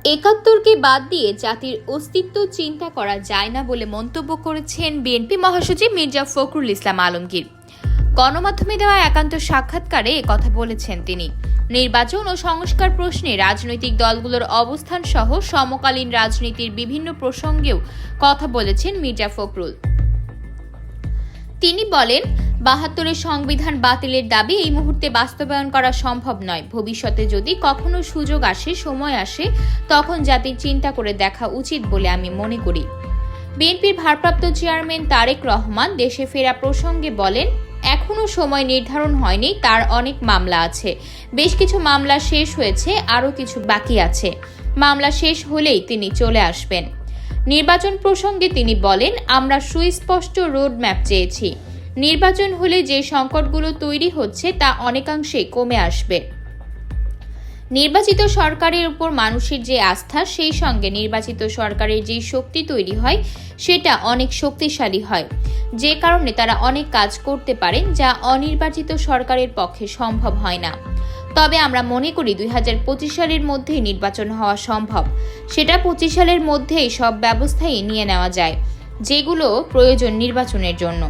একাত্তরকে বাদ দিয়ে জাতির অস্তিত্ব চিন্তা করা যায় না বলে মন্তব্য করেছেন বিএনপি মহাসচিব মির্জা ফখরুল ইসলাম আলমগীর। গণমাধ্যমে দেওয়া একান্ত সাক্ষাৎকারে একথা বলেছেন তিনি। নির্বাচন ও সংস্কার প্রশ্নে রাজনৈতিক দলগুলোর অবস্থান সহ সমকালীন রাজনীতির বিভিন্ন প্রসঙ্গেও কথা বলেছেন মির্জা ফখরুল। তিনি বলেন, ৭২-এর সংবিধান বাতিলের দাবি এই মুহূর্তে বাস্তবায়ন করা সম্ভব নয়। ভবিষ্যতে যদি কখনো সুযোগ আসে, সময় আসে, তখন জাতির চিন্তা করে দেখা উচিত বলে আমি মনে করি। বিএনপির ভারপ্রাপ্ত চেয়ারম্যান তারেক রহমান দেশে ফেরা প্রসঙ্গে বলেন, এখনো সময় নির্ধারণ হয়নি, তার অনেক মামলা আছে। বেশ কিছু মামলা শেষ হয়েছে, আরও কিছু বাকি আছে। মামলা শেষ হলেই তিনি চলে আসবেন। নির্বাচন প্রসঙ্গে তিনি বলেন, আমরা সুস্পষ্ট রোডম্যাপ চেয়েছি। নির্বাচন হলে যে সংকটগুলো তৈরি হচ্ছে তা অনেকাংশেই কমে আসবে। নির্বাচিত সরকারের উপর মানুষের যে আস্থা, সেই সঙ্গে নির্বাচিত সরকারের যে শক্তি তৈরি হয় সেটা অনেক শক্তিশালী হয়, যে কারণে তারা অনেক কাজ করতে পারেন যা অনির্বাচিত সরকারের পক্ষে সম্ভব হয় না। তবে আমরা মনে করি ২০২৫ সালের মধ্যেই নির্বাচন হওয়া সম্ভব। সেটা ২৫ সালের মধ্যেই সব ব্যবস্থাই নিয়ে নেওয়া যায় যেগুলো প্রয়োজন নির্বাচনের জন্য।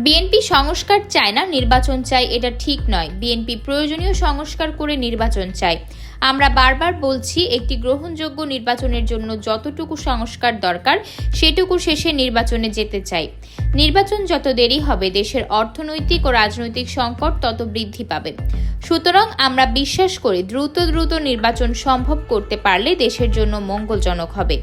বিএনপি সংস্কার চায় না, নির্বাচন চাই, এটা ঠিক নয়। বিএনপি প্রয়োজনীয় সংস্কার করে নির্বাচন চায়। আমরা বারবার বলছি, একটি গ্রহণযোগ্য নির্বাচনের জন্য যতটুকু সংস্কার দরকার সেটুকু শেষে নির্বাচনে যেতে চাই। নির্বাচন যত দেরি হবে, দেশের অর্থনৈতিক ও রাজনৈতিক সংকট তত বৃদ্ধি পাবে। সুতরাং আমরা বিশ্বাস করি দ্রুত নির্বাচন সম্ভব করতে পারলে দেশের জন্য মঙ্গলজনক হবে।